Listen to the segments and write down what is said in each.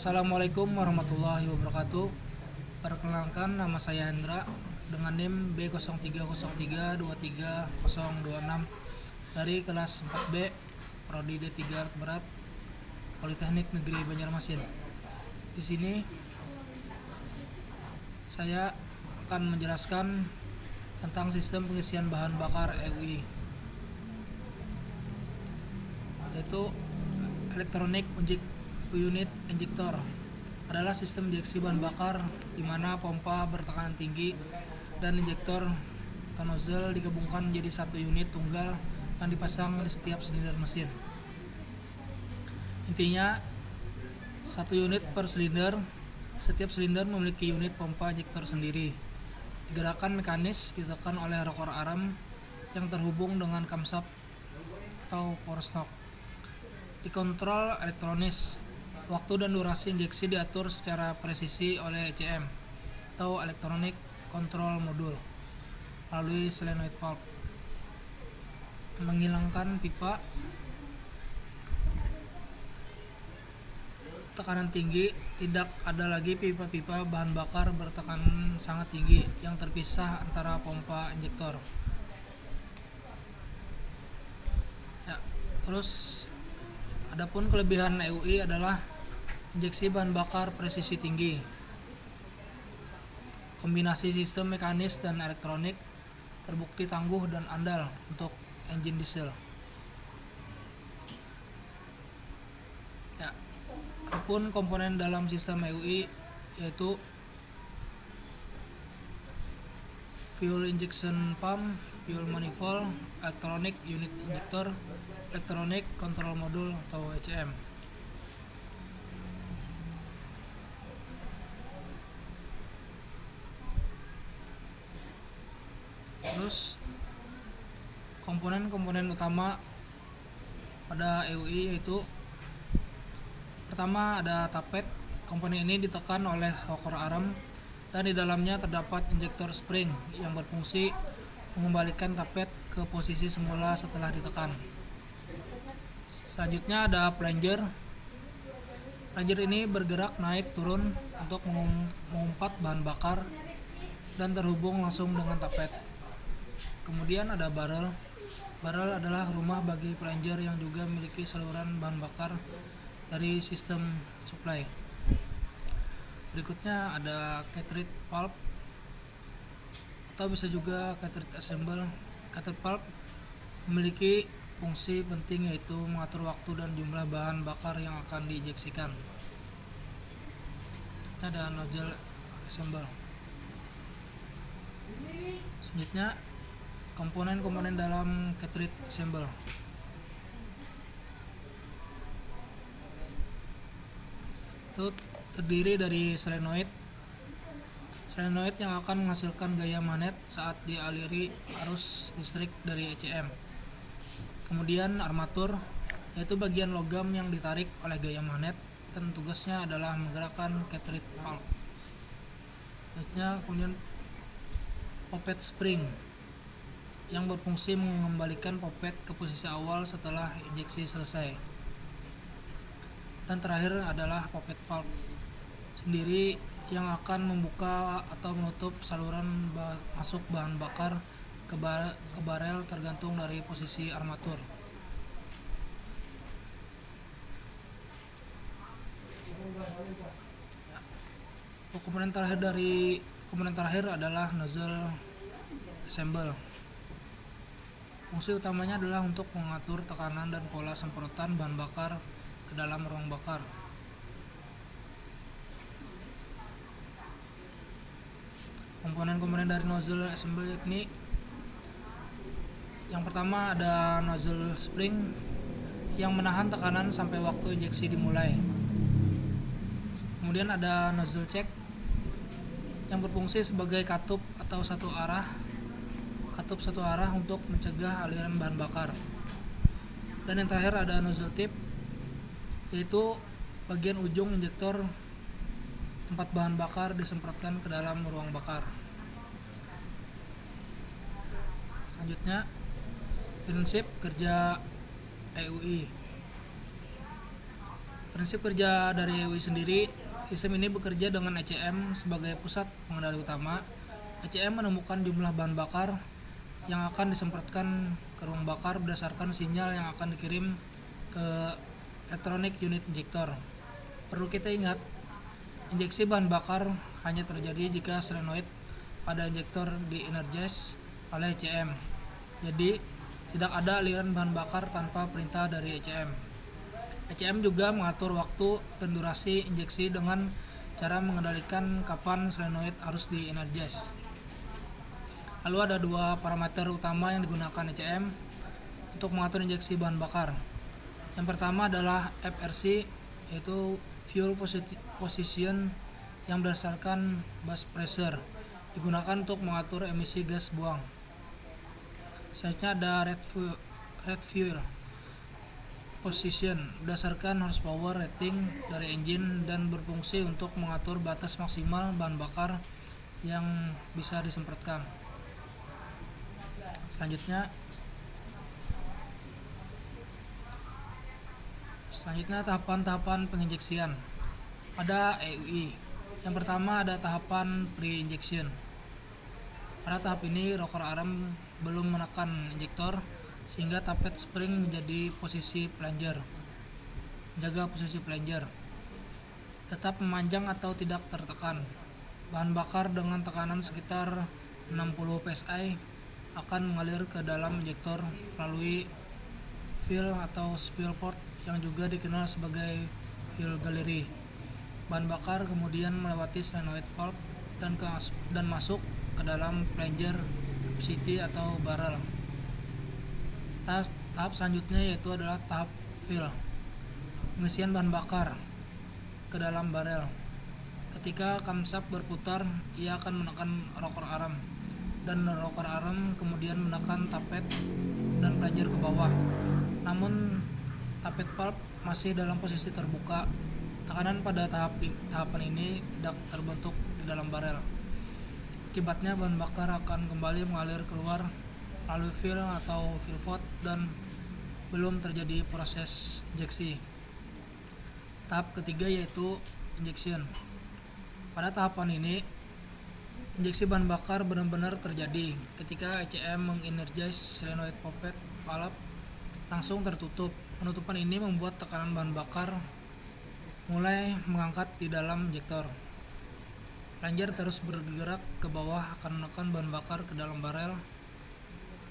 Assalamualaikum warahmatullahi wabarakatuh. Perkenalkan, nama saya Hendra dengan NIM B0303230026 dari kelas 4B Prodi D3 Art Berat Politeknik Negeri Banjarmasin. Di sini saya akan menjelaskan tentang sistem pengisian bahan bakar EUI, yaitu Electronic Unit Injector adalah sistem injeksi bahan bakar di mana pompa bertekanan tinggi dan injektor atau nozzle digabungkan menjadi satu unit tunggal yang dipasang di setiap silinder mesin. Intinya, satu unit per silinder. Setiap silinder memiliki unit pompa injektor sendiri. Gerakan mekanis ditekan oleh rocker arm yang terhubung dengan camshaft atau force-knock. Dikontrol elektronis. Waktu dan durasi injeksi diatur secara presisi oleh ECM atau Electronic Control Module melalui solenoid valve. Menghilangkan pipa tekanan tinggi, tidak ada lagi pipa-pipa bahan bakar bertekanan sangat tinggi yang terpisah antara pompa injektor. Terus adapun kelebihan EUI adalah injeksi bahan bakar presisi tinggi, kombinasi sistem mekanis dan elektronik, terbukti tangguh dan andal untuk engine diesel. Adapun komponen dalam sistem EUI yaitu fuel injection pump, fuel manifold, electronic unit injector, electronic control module atau ECM. Terus komponen-komponen utama pada EUI yaitu pertama ada tapet. Komponen ini ditekan oleh rocker arm dan di dalamnya terdapat injektor spring yang berfungsi mengembalikan tapet ke posisi semula setelah ditekan. Selanjutnya ada plunger. Plunger ini bergerak naik turun untuk mengumpat bahan bakar dan terhubung langsung dengan tapet. Kemudian ada barrel. Barrel adalah rumah bagi plunger yang juga memiliki saluran bahan bakar dari sistem supply. Berikutnya ada cartridge valve atau bisa juga cartridge assemble. Cartridge valve memiliki fungsi penting yaitu mengatur waktu dan jumlah bahan bakar yang akan diinjeksikan. Ada nozzle assemble. Selanjutnya komponen-komponen dalam cartridge assemble. Itu terdiri dari solenoid. Solenoid yang akan menghasilkan gaya magnet saat dialiri arus listrik dari ECM. Kemudian armatur, yaitu bagian logam yang ditarik oleh gaya magnet dan tugasnya adalah menggerakkan cartridge valve. Kemudian poppet spring yang berfungsi mengembalikan poppet ke posisi awal setelah injeksi selesai. Dan terakhir adalah poppet valve sendiri yang akan membuka atau menutup saluran masuk bahan bakar ke barel tergantung dari posisi armatur. Komponen terakhir adalah nozzle assemble. Fungsi utamanya adalah untuk mengatur tekanan dan pola semprotan bahan bakar ke dalam ruang bakar. Komponen-komponen dari nozzle assemble yakni yang pertama ada nozzle spring yang menahan tekanan sampai waktu injeksi dimulai. Kemudian ada nozzle check yang berfungsi sebagai katup satu arah untuk mencegah aliran bahan bakar. Dan yang terakhir ada nozzle tip, yaitu bagian ujung injektor tempat bahan bakar disemprotkan ke dalam ruang bakar. Selanjutnya, prinsip kerja EUI. Prinsip kerja dari EWI sendiri, sistem ini bekerja dengan ECM sebagai pusat pengendali utama. ECM menemukan jumlah bahan bakar yang akan disemprotkan ke ruang bakar berdasarkan sinyal yang akan dikirim ke electronic unit injector. Perlu kita ingat, injeksi bahan bakar hanya terjadi jika solenoid pada injektor di-energize oleh ECM. Jadi, tidak ada aliran bahan bakar tanpa perintah dari ECM. ECM juga mengatur waktu dan durasi injeksi dengan cara mengendalikan kapan solenoid harus di-energize. Lalu ada dua parameter utama yang digunakan ECM untuk mengatur injeksi bahan bakar. Yang pertama adalah FRC, yaitu fuel position yang berdasarkan bus pressure, digunakan untuk mengatur emisi gas buang. Selanjutnya ada rate fuel position, berdasarkan horsepower rating dari engine dan berfungsi untuk mengatur batas maksimal bahan bakar yang bisa disemprotkan. Selanjutnya tahapan-tahapan penginjeksian. Pada EUI, yang pertama ada tahapan pre-injection. Pada tahap ini rocker arm belum menekan injektor sehingga tappet spring menjadi posisi plunger. Jaga posisi plunger. Tetap memanjang atau tidak tertekan. Bahan bakar dengan tekanan sekitar 60 psi akan mengalir ke dalam injektor melalui fill atau spill port yang juga dikenal sebagai fill gallery. Bahan bakar kemudian melewati solenoid valve dan masuk ke dalam plunger capacity atau barrel. Tahap selanjutnya yaitu adalah tahap fill, pengisian bahan bakar ke dalam barel. Ketika camshaft berputar, ia akan menekan rocker arm, dan rocker arm kemudian menekan tappet dan plunger ke bawah. Namun tappet valve masih dalam posisi terbuka. Tekanan pada tahapan ini tidak terbentuk di dalam barel. Akibatnya bahan bakar akan kembali mengalir keluar melalui fill atau pivot dan belum terjadi proses injeksi. Tahap ketiga yaitu injection. Pada tahapan ini, injeksi bahan bakar benar-benar terjadi ketika ECM mengenergize solenoid poppet valve langsung tertutup. Penutupan ini membuat tekanan bahan bakar mulai mengangkat di dalam injektor. Plunger terus bergerak ke bawah akan menekan bahan bakar ke dalam barel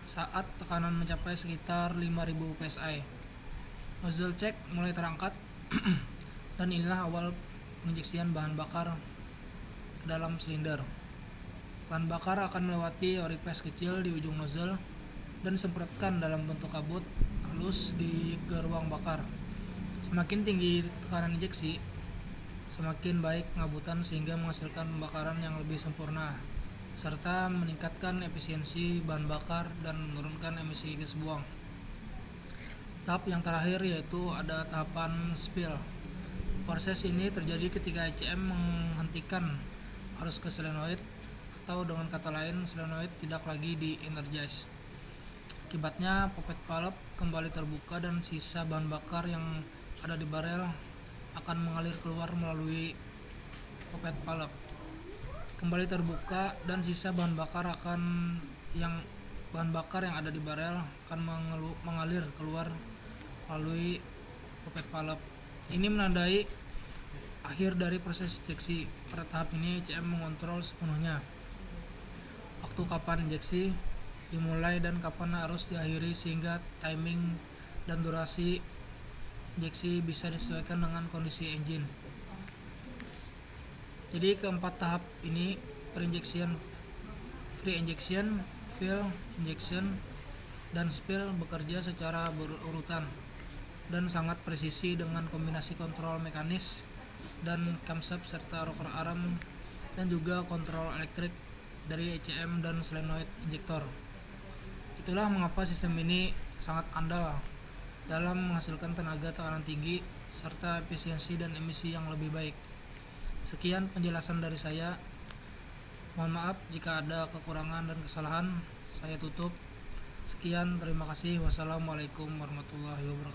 saat tekanan mencapai sekitar 5000 psi. Nozzle check mulai terangkat dan inilah awal penginjeksian bahan bakar ke dalam silinder. Bahan bakar akan melewati orifice kecil di ujung nozzle dan disemprotkan dalam bentuk kabut halus ke ruang bakar. Semakin tinggi tekanan injeksi, semakin baik pengabutan sehingga menghasilkan pembakaran yang lebih sempurna serta meningkatkan efisiensi bahan bakar dan menurunkan emisi gas buang. Tahap yang terakhir yaitu ada tahapan spill. Proses ini terjadi ketika ECM menghentikan arus ke solenoid, atau dengan kata lain solenoid tidak lagi di-energize. Akibatnya poppet valve kembali terbuka dan sisa bahan bakar yang ada di barel akan mengalir keluar melalui poppet valve. Kembali terbuka dan sisa bahan bakar yang ada di barel akan mengalir keluar melalui poppet valve. Ini menandai akhir dari proses injeksi. Pada tahap ini ECM mengontrol sepenuhnya waktu kapan injeksi dimulai dan kapan harus diakhiri sehingga timing dan durasi injeksi bisa disesuaikan dengan kondisi engine. Jadi keempat tahap ini, pre-injection, fill, injection, dan spill bekerja secara berurutan dan sangat presisi dengan kombinasi kontrol mekanis dan camshaft serta rocker arm dan juga kontrol elektrik dari ECM dan solenoid injektor. Itulah mengapa sistem ini sangat andal dalam menghasilkan tenaga tekanan tinggi serta efisiensi dan emisi yang lebih baik. Sekian penjelasan dari saya. Mohon maaf jika ada kekurangan dan kesalahan. Saya tutup. Sekian, terima kasih. Wassalamualaikum warahmatullahi wabarakatuh.